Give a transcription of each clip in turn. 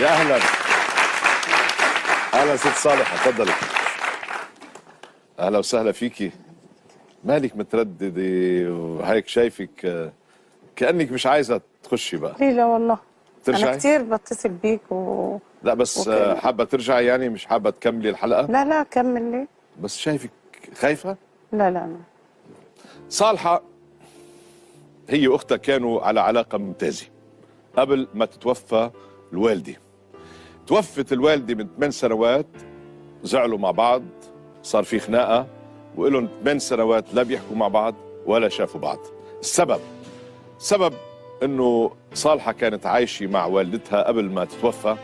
يا اهلا. اهلا ست صالحه، تفضلي. اهلا وسهلا فيكي. مالك متردده وهيك شايفك كانك مش عايزه تخشي بقى؟ ليه؟ لا والله ترجعي؟ انا كتير بتصل بيك لا بس وكده. حابه ترجعي يعني، مش حابه تكملي الحلقه؟ لا لا كمل. ليه؟ بس شايفك خايفه. لا لا لا. صالحه هي واختها كانوا على علاقه ممتازه قبل ما تتوفى الوالده. توفت الوالده من 8 سنوات، زعلوا مع بعض، صار في خناقه، وإلهم 8 سنوات لا بيحكوا مع بعض ولا شافوا بعض. السبب انه صالحه كانت عايشه مع والدتها قبل ما تتوفى،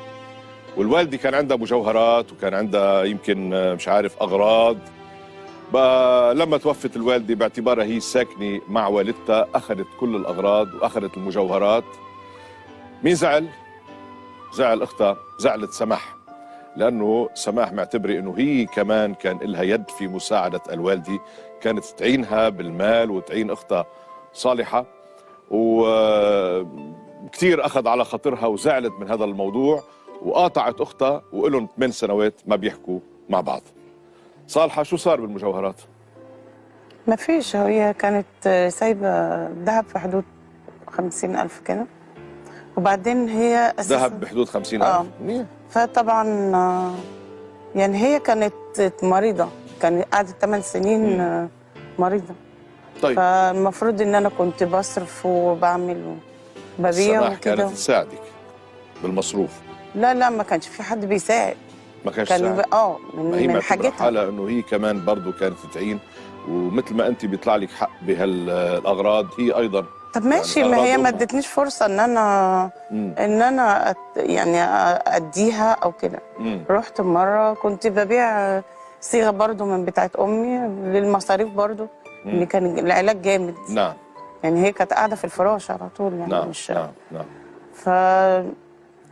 والوالده كان عندها مجوهرات وكان عندها يمكن مش عارف اغراض. بقى لما توفت الوالده باعتبارها هي ساكنه مع والدتها اخذت كل الاغراض واخذت المجوهرات. مين زعل؟ زعل اختها، زعلت سماح، لانه سماح معتبره انه هي كمان كان لها يد في مساعده الوالده، كانت تعينها بالمال وتعين اختها صالحه، وكثير اخذ على خاطرها وزعلت من هذا الموضوع وقاطعت اختها، وإلهم 8 سنوات ما بيحكوا مع بعض. صالحه شو صار بالمجوهرات؟ ما فيش، هي كانت سايبه ذهب في حدود 50,000 كده، وبعدين هي اساسا ذهب بحدود 50,000. منيح. فطبعا يعني هي كانت مريضه، كانت قعدت 8 سنين مريضه. طيب فالمفروض ان انا كنت بصرف وبعمل وببيع سماح وكده. كانت تساعدك بالمصروف؟ لا لا، ما كانش في حد بيساعد. ما كانش كان تساعد؟ ما هي من معتبرة حاجتها. حالها انه هي كمان برضه كانت تعين، ومثل ما انت بيطلع لك حق بهالاغراض هي ايضا. طب ماشي، يعني ما أغراض هي ما أمها. ادتنيش فرصه ان انا يعني اديها او كده. رحت مره كنت ببيع صيغه برضو من بتاعت امي للمصاريف برضو، اللي كان العلاج جامد. نعم. يعني هي كانت قاعده في الفراش على طول يعني. نعم مش نعم نعم.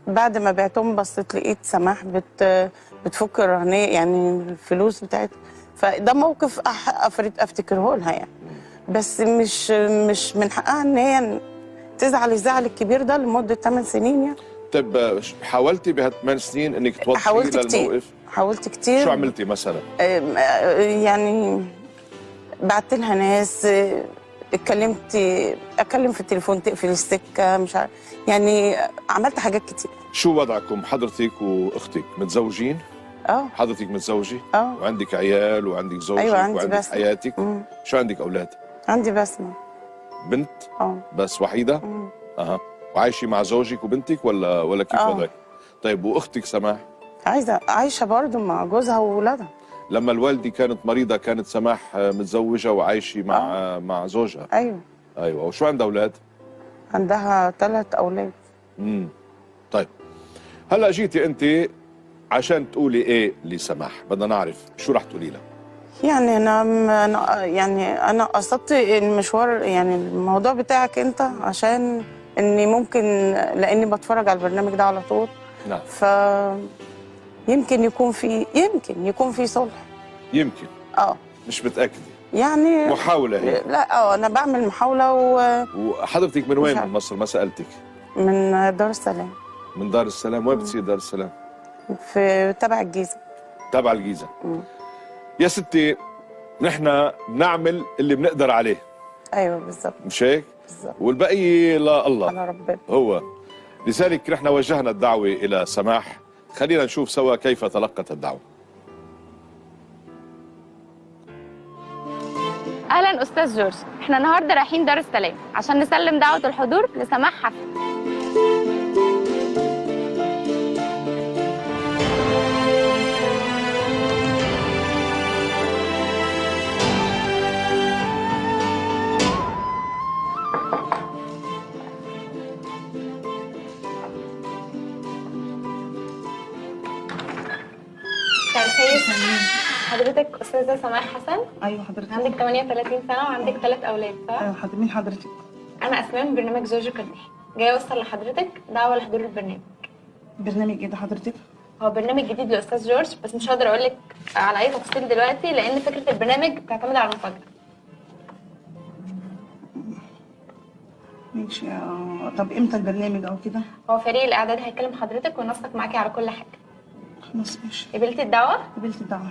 بعد ما بعتهم بصيت لقيت سماح بتفك الرهنيه، يعني الفلوس بتاعتها. فده موقف افتكره لها يعني. بس مش من حقها ان هي تزعل الزعل الكبير ده لمده 8 سنين يعني. طيب حاولتي بهال8 سنين انك توضحي حاولت كتير. للموقف؟ حاولت كتير. شو عملتي مثلا؟ يعني بعت لها ناس، اكلم في التليفون تقفل السكه، مش عارف يعني. عملت حاجات كتير. شو وضعكم حضرتك واختك؟ متزوجين؟ حضرتك متزوجه؟ وعندك عيال وعندك زوجك؟ أيوة عندي وعندك بسمة. حياتك؟ شو عندك اولاد؟ عندي بسمة. بنت؟ بس وحيده؟ اها. وعايشه مع زوجك وبنتك ولا كيف وضعك؟ طيب واختك سماح؟ عايشه برضه مع جوزها واولادها. لما الوالده كانت مريضه كانت سماح متزوجه وعايشه مع زوجها؟ ايوه. وشو عندها اولاد؟ عندها 3 اولاد. طيب هلا جيتي انت عشان تقولي ايه لسماح، بدنا نعرف شو رح تقولي لها. يعني انا قصدت المشوار، يعني الموضوع بتاعك انت، عشان اني ممكن، لاني بتفرج على البرنامج ده على طول. نعم. يمكن يكون في صلح. يمكن. مش متاكده يعني. محاوله هي. لا انا بعمل محاوله وحضرتك من وين من مصر؟ ما سالتك. من دار السلام. من دار السلام؟ وين بتصير دار السلام؟ في تبع الجيزه. تبع الجيزه. يا ستي نحن بنعمل اللي بنقدر عليه. ايوه بالظبط. مش هيك؟ بالظبط. والباقي لله. على ربنا. هو لذلك نحن وجهنا الدعوه الى سماح. خلينا نشوف سوا كيف تلقت الدعوه. اهلا استاذ جورج، احنا النهارده رايحين دار السلام عشان نسلم دعوه الحضور لسماح حفل. حضرتك استاذه سماح حسن؟ ايوه حضرتك. عندك 38 سنه وعندك 3 اولاد صح؟ ايوه مين حضرتك؟ انا اسماء من برنامج زوجك الروحي، جايه اوصل لحضرتك دعوه لحضور البرنامج. برنامج ايه ده حضرتك؟ هو برنامج جديد لاستاذ جورج، بس مش هقدر اقول لك على اي تفاصيل دلوقتي لان فكره البرنامج بتعتمد على المفاجاه. ماشي. طب امتى البرنامج او كده؟ هو فريق الاعداد هيكلم حضرتك وينسق معاكي على كل حاجه. خلاص ماشي. قبلتي الدعوه؟ قبلت الدعوه.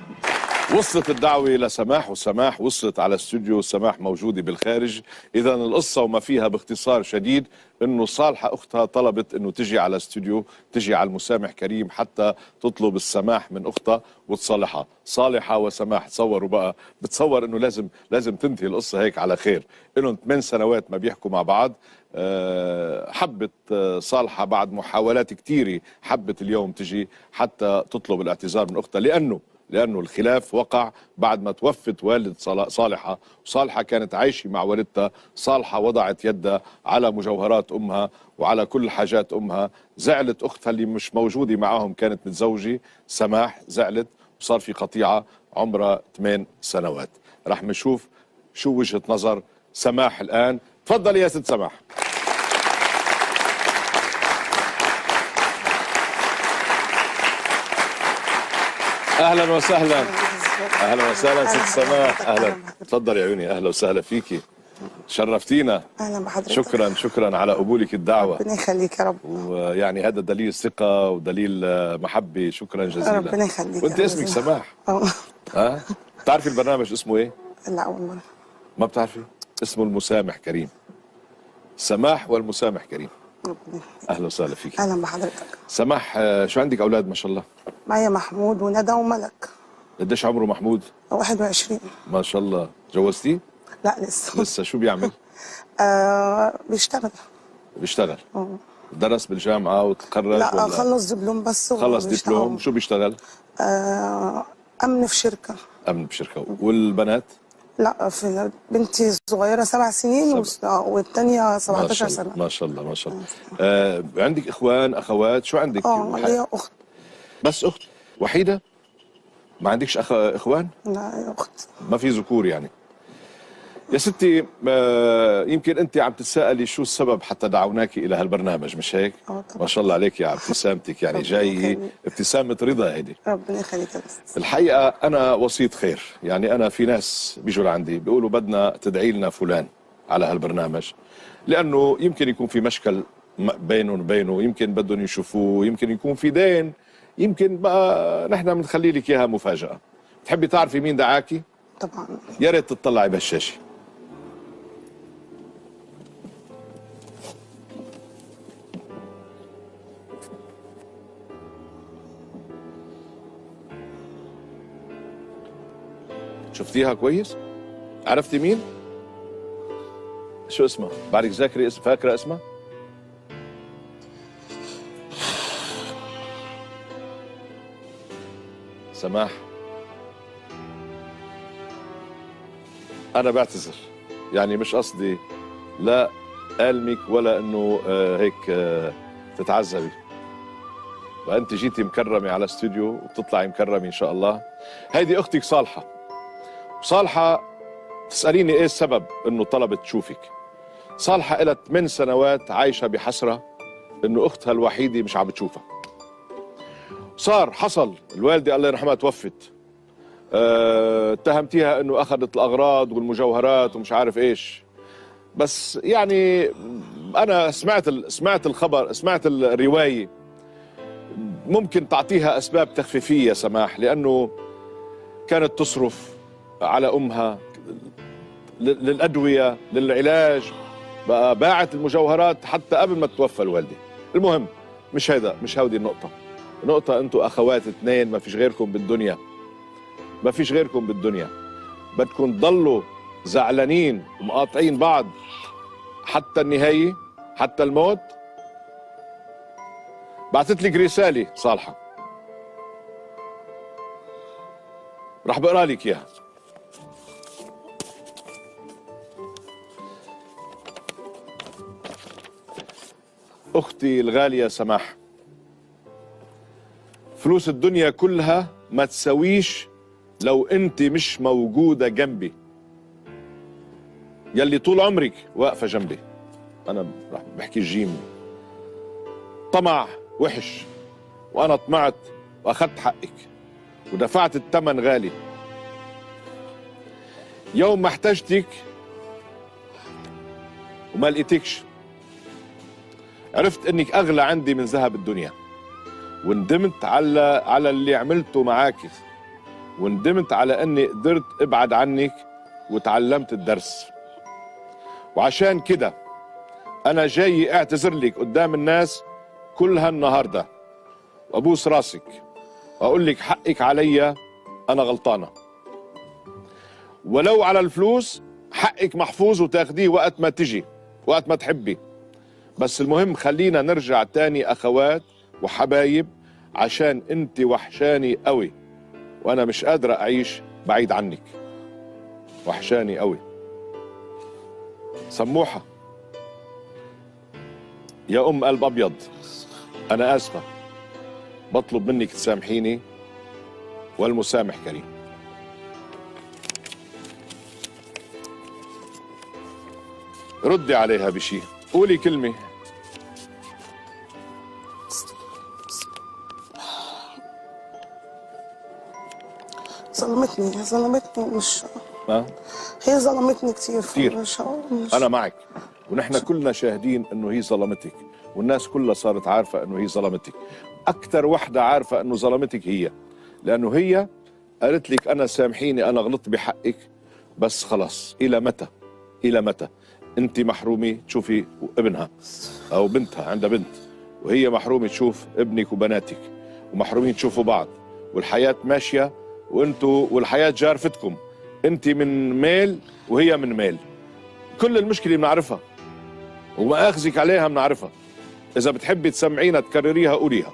وصلت الدعوة لسماح، وسماح وصلت على استوديو، سماح موجودة بالخارج. إذا القصة وما فيها باختصار شديد إنه صالحة أختها طلبت إنه تجي على استوديو، تجي على المسامح كريم حتى تطلب السماح من أختها وتصالحها. صالحة وسماح تصوروا بقى، بتصور إنه لازم تنتهي القصة هيك على خير. إلهم 8 سنوات ما بيحكوا مع بعض. حبت صالحة بعد محاولات كتيرة، حبت اليوم تجي حتى تطلب الاعتذار من أختها، لأنه الخلاف وقع بعد ما توفت والد صالحة، وصالحة كانت عايشة مع والدتها. صالحة وضعت يدها على مجوهرات أمها وعلى كل حاجات أمها. زعلت أختها اللي مش موجودة معاهم، كانت متزوجة، سماح، زعلت وصار في قطيعة عمرها 8 سنوات. رح نشوف شو وجهة نظر سماح الآن. تفضلي يا ست سماح. اهلا وسهلا. اهلا وسهلا ست سماح. اهلا، تفضلي يا عيوني. اهلا وسهلا فيكي، شرفتينا. اهلا بحضرتك. شكرا على قبولك الدعوه. ربنا يخليك يا رب. ويعني هذا دليل ثقه ودليل محبه. شكرا جزيلا. ربنا يخليك. وانت اسمك سماح؟ ها؟ بتعرفي البرنامج اسمه ايه؟ لا اول مره. ما بتعرفي؟ اسمه المسامح كريم. سماح والمسامح كريم. ربنا. اهلا وسهلا فيك. اهلا بحضرتك. سماح، شو عندك اولاد ما شاء الله؟ معايا محمود وندى وملك. قديش عمره محمود؟ 21. ما شاء الله. جوزتيه؟ لا لسه. لسه. شو بيعمل؟ بيشتغل. بيشتغل. درس بالجامعة وتخرج؟ لا ولا خلص دبلوم بس. خلص دبلوم. شو بيشتغل؟ امن في شركه. امن بشركة. والبنات؟ لا في بنتي صغيره 7 سنين والثانيه 17 سنه. ما شاء الله ما شاء الله. عندك اخوان اخوات؟ شو عندك؟ ليا اخت. بس اخت وحيدة؟ ما عندكش اخوان؟ لا اخت. ما في ذكور يعني. يا ستي، يمكن انت عم تتساءلي شو السبب حتى دعوناك الى هالبرنامج، مش هيك؟ ما شاء الله عليك يا ابتسامتك، يعني جاي ابتسامه رضا هيدي. ربنا يخليك يا بس. الحقيقه انا وسيط خير، يعني انا في ناس بيجوا لعندي بيقولوا بدنا تدعي لنا فلان على هالبرنامج، لانه يمكن يكون في مشكل بينهم وبينه، يمكن بدهم يشوفوه، يمكن يكون في دين، يمكن بقى نحن بنخلي لك اياها مفاجاه. بتحبي تعرفي مين دعاكي؟ طبعا. يا ريت تطلعي بهالشاشه. شفتيها كويس؟ عرفتي مين؟ شو اسمها؟ بعدك ذاكري اسم، فاكرة اسمها؟ سماح، أنا بعتذر، يعني مش قصدي لا ألمك ولا إنه هيك تتعذبي. وأنت جيتي مكرمة على استوديو وبتطلعي مكرمة إن شاء الله. هيدي أختك صالحة. صالحة تسأليني ايه السبب انه طلبت تشوفك. صالحة إلها 8 سنوات عايشة بحسرة انه اختها الوحيدة مش عم بتشوفها. حصل الوالدة الله يرحمها توفت، اتهمتيها انه اخذت الاغراض والمجوهرات ومش عارف ايش، بس يعني انا سمعت الخبر، سمعت الرواية، ممكن تعطيها اسباب تخفيفية يا سماح، لانه كانت تصرف على امها للادويه للعلاج، بقى باعت المجوهرات حتى قبل ما تتوفى الوالده. المهم مش هودي النقطه. النقطه انتم اخوات 2، ما فيش غيركم بالدنيا، ما فيش غيركم بالدنيا. بدكم تضلوا زعلانين ومقاطعين بعض حتى النهايه، حتى الموت. بعثت لك رساله صالحه، رح بقرا لك اياها. اختي الغاليه سماح، فلوس الدنيا كلها ما تساويش لو انت مش موجوده جنبي، يلي طول عمرك واقفه جنبي. انا رح بحكي الجيم. طمع وحش، وانا طمعت واخذت حقك ودفعت الثمن غالي. يوم ما احتجتك وما لقيتكش عرفت انك اغلى عندي من ذهب الدنيا، وندمت على اللي عملته معاك، وندمت على اني قدرت ابعد عنك وتعلمت الدرس. وعشان كده انا جاي اعتذر لك قدام الناس كلها النهارده، وابوس راسك واقول لك حقك عليا، انا غلطانه. ولو على الفلوس حقك محفوظ وتاخديه وقت ما تجي، وقت ما تحبي، بس المهم خلينا نرجع تاني اخوات وحبايب، عشان انت وحشاني قوي وانا مش قادره اعيش بعيد عنك. وحشاني قوي. سموحه يا ام قلب ابيض، انا اسفه، بطلب منك تسامحيني، والمسامح كريم. ردي عليها بشي، قولي كلمه. ظلمتني مش ها؟ هي ظلمتني كتير. كتير. مش انا معك، ونحن كلنا شاهدين انه هي ظلمتك، والناس كلها صارت عارفه انه هي ظلمتك. اكثر وحده عارفه انه ظلمتك هي، لانه هي قالت لك انا سامحيني، انا غلطت بحقك، بس خلاص الى متى؟ الى متى انت محرومه تشوفي ابنها او بنتها، عندها بنت، وهي محرومه تشوف ابنك وبناتك، ومحرومين تشوفوا بعض، والحياه ماشيه وانتوا، والحياه جارفتكم، انت من ميل وهي من ميل. كل المشكله بنعرفها ومآخذك عليها بنعرفها. اذا بتحبي تسمعينا تكرريها قوليها.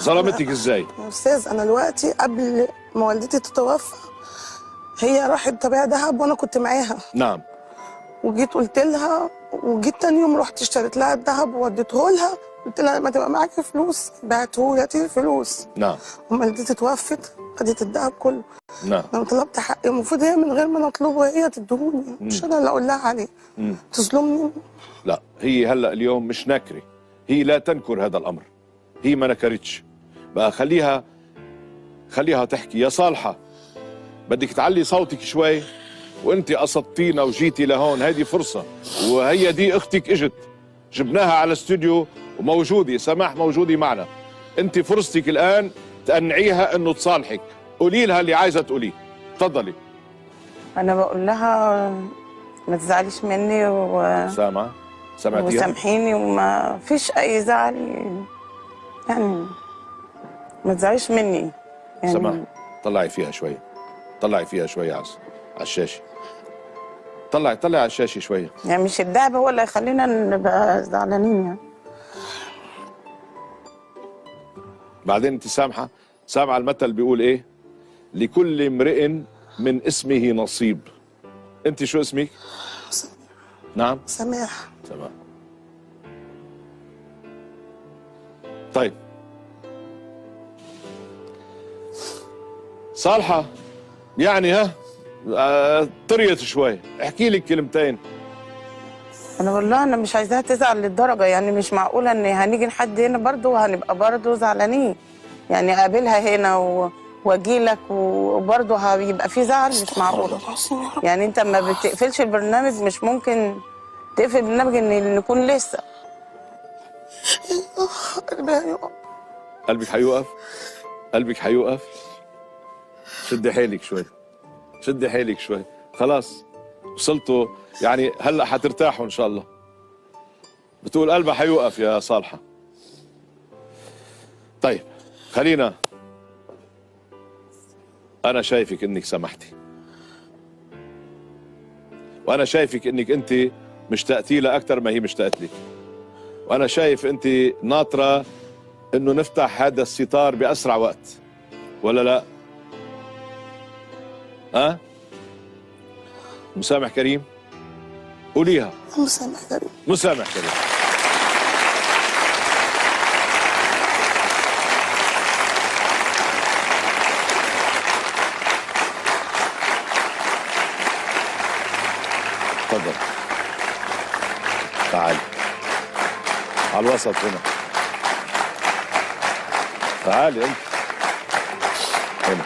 ظلمتك ازاي؟ يا استاذ انا دلوقتي قبل ما والدتي تتوفى هي راحت تبيع ذهب وانا كنت معاها، نعم. وجيت قلت لها، وجيت تاني يوم رحت اشتريت لها الذهب ووديته لها، قلت لها لما تبقى معاكي فلوس بعته لي، هاتي الفلوس. نعم. وما والدتي توفت خدت الذهب كله. نعم. لما طلبت حقي المفروض هي من غير ما نطلبه هي تدهوني، مش انا اللي اقول لها عليه. تظلمني. لا، هي هلا اليوم مش ناكره، هي لا تنكر هذا الامر، هي ما نكرتش. بقى خليها تحكي. يا صالحه بدك تعلي صوتك شوي، وانت قصدتينا وجيتي لهون، هذه فرصه، وهي دي اختك اجت جبناها على الاستوديو وموجوده، سماح موجوده معنا، انت فرصتك الان تقنعيها انه تصالحك، قولي لها اللي عايزه تقوليه. تفضلي. انا بقول لها ما تزعليش مني سمعتيها؟ وسامحيني، وما فيش اي زعل، يعني ما تزعليش مني يعني. سماح طلعي فيها شويه، طلعي فيها شويه على الشاشه، طلعي على الشاشه شويه. يعني مش الدهب هو اللي هيخلينا نبقى زعلانين يعني. بعدين انت سامعه المثل بيقول ايه؟ لكل امرئ من اسمه نصيب. انت شو اسمك؟ نعم؟ سماح. سماح. طيب صالحه يعني طريت شوي، احكي لك كلمتين. انا بقول لها انا مش عايزاها تزعل للدرجه، يعني مش معقوله ان هنيجي لحد هنا برضه وهنبقى برضه زعلانين، يعني اقابلها هنا واجي لك وبرضه هيبقى في زعل، مش معقوله. يعني انت ما بتقفلش البرنامج، مش ممكن تقفل البرنامج ان نكون لسه. قلبي هيقف. قلبك هيوقف؟ قلبك هيوقف؟ شدي حيلك شوي، شدي حيلك شوي، خلاص وصلتوا، يعني هلا حترتاحوا ان شاء الله. بتقول قلبها حيوقف يا صالحه. طيب خلينا، انا شايفك انك سمحتي، وانا شايفك انك انت مشتاقتي لها اكثر ما هي مشتاقت لك، وانا شايف انت ناطره انه نفتح هذا الستار باسرع وقت، ولا لا؟ مسامح كريم؟ قوليها. مسامح كريم. مسامح كريم. تفضل تعالي على الوسط هنا، تعالي انت هنا.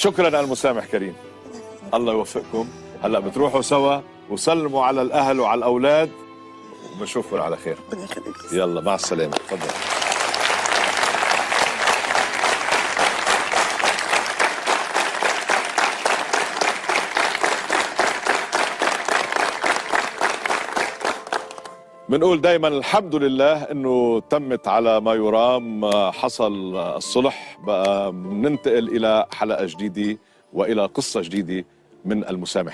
شكرا المسامح كريم، الله يوفقكم. هلا بتروحوا سوا وسلموا على الاهل وعلى الاولاد وبنشوفكم على خير. ربنا يخليك. يلا مع السلامه، تفضل. بنقول دائما الحمد لله انه تمت على ما يرام، حصل الصلح. بقى ننتقل الى حلقه جديده والى قصه جديده من المسامح.